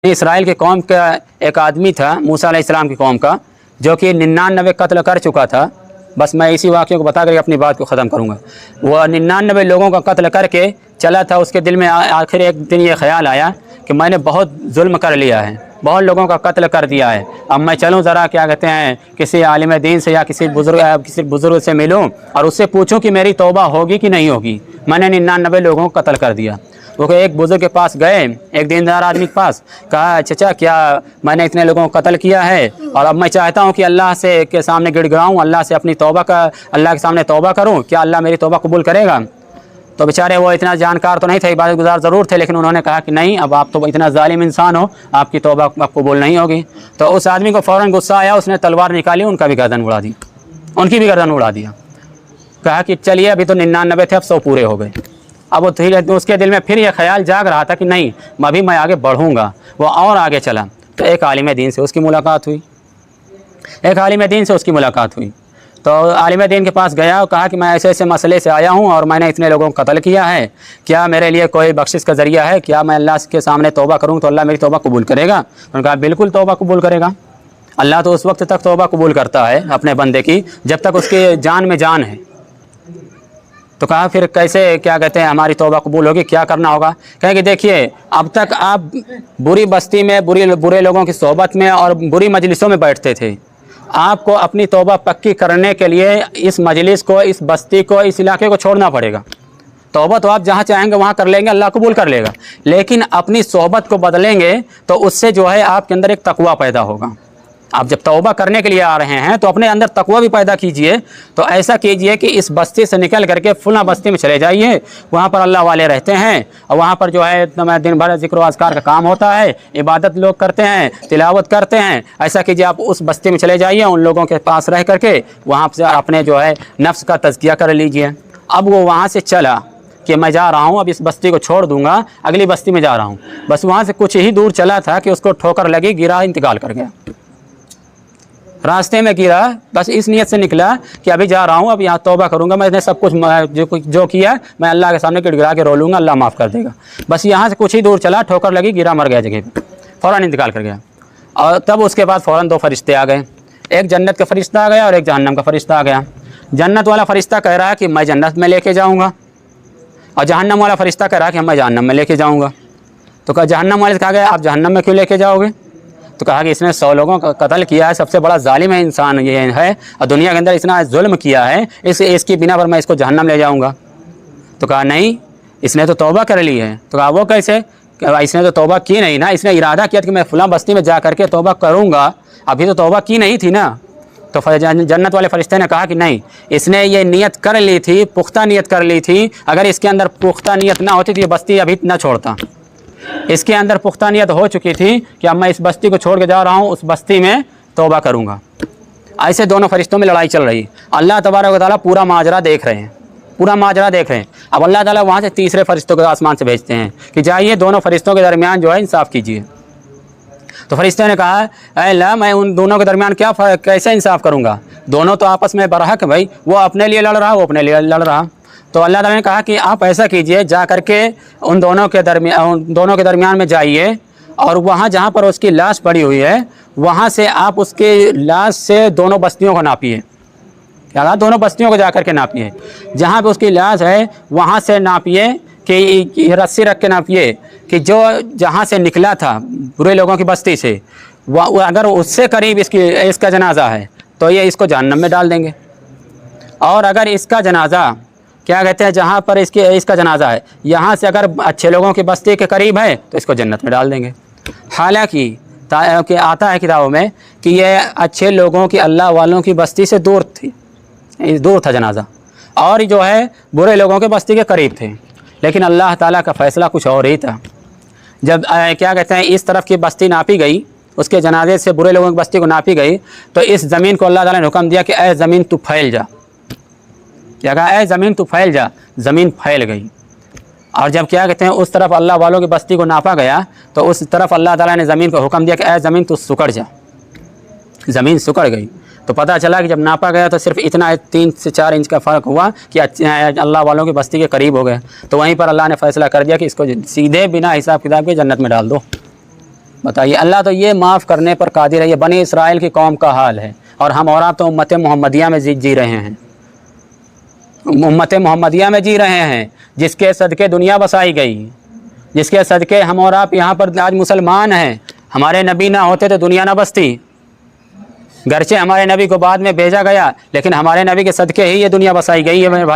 Israel के कौम का एक आदमी था मूसा अलैहिस्सलाम की कौम का, जो कि 99 कत्ल कर चुका था। बस मैं इसी वाक़े को बता कर अपनी बात को ख़त्म करूँगा। वह 99 लोगों का कत्ल करके चला था। उसके दिल में आखिर एक दिन ये ख्याल आया कि मैंने बहुत जुल्म कर लिया है, बहुत लोगों का कत्ल कर दिया है। अब मैं चलूँ ज़रा क्या कहते हैं किसी आलिम दीन से या किसी बुज़ुर्ग से मिलूँ और उससे पूछूँ कि मेरी तौबा होगी कि नहीं होगी। मैंने 99 लोगों को कत्ल कर दिया। वो एक बुज़ुर्ग के पास गए, एक दीनदार आदमी के पास, कहा चचा क्या मैंने इतने लोगों को कत्ल किया है और अब मैं चाहता हूँ कि अल्लाह से के सामने गिड़गिड़ाऊँ, अल्लाह से अपनी तौबा का अल्लाह के सामने तौबा करूँ, क्या अल्लाह मेरी तौबा कबूल करेगा? तो बेचारे वो इतना जानकार तो नहीं थे, इबादत गुजार ज़रूर थे, लेकिन उन्होंने कहा कि नहीं, अब आप तो इतना जालिम इंसान हो, आपकी तौबा अब कबूल नहीं होगी। तो उस आदमी को फ़ौरन गुस्सा आया, उसने तलवार निकाली, उनका भी गर्दन उड़ा दी, उनकी भी गर्दन उड़ा दिया। कहा कि चलिए अभी तो 99 थे, अब 100 पूरे हो गए। अब वो धीरे उसके दिल में फिर ये ख्याल जाग रहा था कि नहीं अभी मैं आगे बढ़ूँगा। वो और आगे चला तो एक आलिम दीन से उसकी मुलाकात हुई, एक आलिम दीन से उसकी मुलाकात हुई। तो आलिम दीन के पास गया और कहा कि मैं ऐसे ऐसे मसले से आया हूँ और मैंने इतने लोगों को कत्ल किया है, क्या मेरे लिए कोई बख्शिश का ज़रिया है? क्या मैं अल्लाह के सामने तौबा करूँ तो अल्लाह मेरी तौबा कबूल करेगा? उन्होंने कहा बिल्कुल तौबा कबूल करेगा। अल्लाह तो उस वक्त तक तौबा कबूल करता है अपने बंदे की जब तक उसके जान में जान है। तो कहा फिर कैसे क्या कहते हैं हमारी तौबा कबूल होगी, क्या करना होगा? कहें कि देखिए अब तक आप बुरी बस्ती में बुरे लोगों की सोहबत में और बुरी मजलिसों में बैठते थे। आपको अपनी तौबा पक्की करने के लिए इस मजलिस को, इस बस्ती को, इस इलाके को छोड़ना पड़ेगा। तौबा तो आप जहाँ चाहेंगे वहाँ कर लेंगे, अल्लाह कबूल कर लेगा, लेकिन अपनी सोहबत को बदलेंगे तो उससे जो है आपके अंदर एक तकवा पैदा होगा। आप जब तौबा करने के लिए आ रहे हैं तो अपने अंदर तकवा भी पैदा कीजिए। तो ऐसा कीजिए कि इस बस्ती से निकल करके फुला बस्ती में चले जाइए, वहाँ पर अल्लाह वाले रहते हैं और वहाँ पर जो है दिन भर जिक्र अज़कार का काम होता है, इबादत लोग करते हैं, तिलावत करते हैं। ऐसा कीजिए आप उस बस्ती में चले जाइए, उन लोगों के पास रह करके वहाँ से अपने जो है नफ्स का तज़किया कर लीजिए। अब वो वहाँ से चला कि मैं जा रहा हूँ, अब इस बस्ती को छोड़ दूँगा, अगली बस्ती में जा रहा हूँ। बस वहाँ से कुछ ही दूर चला था कि उसको ठोकर लगी, गिरा, इंतकाल कर गया। रास्ते में गिरा, बस इस नियत से निकला कि अभी जा रहा हूँ, अब यहाँ तौबा करूँगा, मैंने सब कुछ जो किया मैं अल्लाह के सामने गिड़गिड़ा के रो लूँगा, अल्लाह माफ़ कर देगा। बस यहाँ से कुछ ही दूर चला, ठोकर लगी, गिरा, मर गया जगह पे, फ़ौरन इंतकाल कर गया। और तब उसके बाद फ़ौरन 2 फरिश्ते आ गए, एक जन्नत का फरिश्ता आ गया और एक जहन्नम का फरिश्ता आ गया। जन्नत वाला फरिश्ता कह रहा है कि मैं जन्नत में लेके जाऊँगा, और जहन्नम वाला फरिश्ता कह रहा है कि मैं जहन्नम में लेके जाऊँगा। तो कहा जहन्नम वाले से कहा गया आप जहन्नम में क्यों लेके जाओगे? तो कहा कि इसने 100 लोगों का कत्ल किया है, सबसे बड़ा जालिम है इंसान ये है, और दुनिया के अंदर इतना जुल्म किया है, इसकी बिना पर मैं इसको जहन्नम ले जाऊंगा। तो कहा नहीं, इसने तो तौबा कर ली है। तो कहा वो कैसे? इसने तो तौबा की नहीं ना, इसने इरादा किया कि मैं फलां बस्ती में जा करके तौबा करूँगा, अभी तो तौबा की नहीं थी ना। तो जन्नत वाले फरिश्ते ने कहा कि नहीं, इसने ये नियत कर ली थी, पुख्ता नियत कर ली थी। अगर इसके अंदर पुख्ता नियत ना होती तो ये बस्ती अभी ना छोड़ता। इसके अंदर पुख्ता नियत हो चुकी थी कि अब मैं इस बस्ती को छोड़ के जा रहा हूँ, उस बस्ती में तौबा करूँगा। ऐसे दोनों फरिश्तों में लड़ाई चल रही। अल्लाह तबारक व तआला पूरा माजरा देख रहे हैं, पूरा माजरा देख रहे हैं। अब अल्लाह ताला वहाँ से तीसरे फरिश्तों को आसमान से भेजते हैं कि जाइए दोनों फरिश्तों के दरमियान जो है इंसाफ कीजिए। तो फरिश्ते ने कहा ऐ अल्लाह मैं उन दोनों के दरमियान कैसे इंसाफ करूँगा? दोनों तो आपस में बरहक है भाई, वो अपने लिए लड़ रहा, वो अपने लिए लड़ रहा। तो अल्लाह ताला ने कहा कि आप ऐसा कीजिए, जा करके उन दोनों के दरमियान में जाइए और वहाँ जहाँ पर उसकी लाश पड़ी हुई है वहाँ से आप उसकी लाश से दोनों बस्तियों को नापिए। क्या कहा? दोनों बस्तियों को जा कर के नापिए, जहाँ पे उसकी लाश है वहाँ से नापिए कि रस्सी रख के नापिए कि जो जहाँ से निकला था बुरे लोगों की बस्ती से, वह अगर उससे करीब इसका जनाजा है तो ये इसको जहन्नम में डाल देंगे, और अगर इसका जनाजा क्या कहते हैं जहाँ पर इसका जनाजा है यहाँ से अगर अच्छे लोगों की बस्ती के करीब है तो इसको जन्नत में डाल देंगे। हालांकि आता है किताबों में कि ये अच्छे लोगों की, अल्लाह वालों की बस्ती से दूर था जनाजा, और जो है बुरे लोगों के बस्ती के करीब थे। लेकिन अल्लाह ताला का फ़ैसला कुछ और ही था। जब क्या कहते हैं इस तरफ की बस्ती नापी गई, उसके जनाजे से बुरे लोगों की बस्ती को नापी गई, तो इस ज़मीन को अल्लाह ताला ने हुक्म दिया कि ऐ ज़मीन तू फैल जा। क्या कहा? ऐ ज़मीन तू फैल जा। ज़मीन फैल गई। और जब क्या कहते हैं उस तरफ अल्लाह वालों की बस्ती को नापा गया तो उस तरफ अल्लाह ताला ने ज़मीन को हुक्म दिया कि ऐ ज़मीन तू सुकड़ जा। ज़मीन सुकड़ गई। तो पता चला कि जब नापा गया तो सिर्फ इतना 3 से 4 इंच का फ़र्क हुआ कि अल्लाह वालों की बस्ती के करीब हो गए। तो वहीं पर अल्लाह ने फ़ैसला कर दिया कि इसको सीधे बिना हिसाब किताब के जन्नत में डाल दो। بتائیے، اللہ تو یہ معاف کرنے پر قادر ہے. یہ بنی اسرائیل کی قوم کا حال ہے، اور ہم اور آپ تو امت محمدیہ میں جی رہے ہیں، امت محمدیہ میں جی رہے ہیں، جس کے صدقے دنیا بسائی گئی، جس کے صدقے ہم اور آپ یہاں پر آج مسلمان ہیں. ہمارے نبی نہ ہوتے تو دنیا نہ بستی، گرچہ ہمارے نبی کو بعد میں بھیجا گیا، لیکن ہمارے نبی کے صدقے ہی یہ دنیا بسائی گئی ہے میرے بھائی.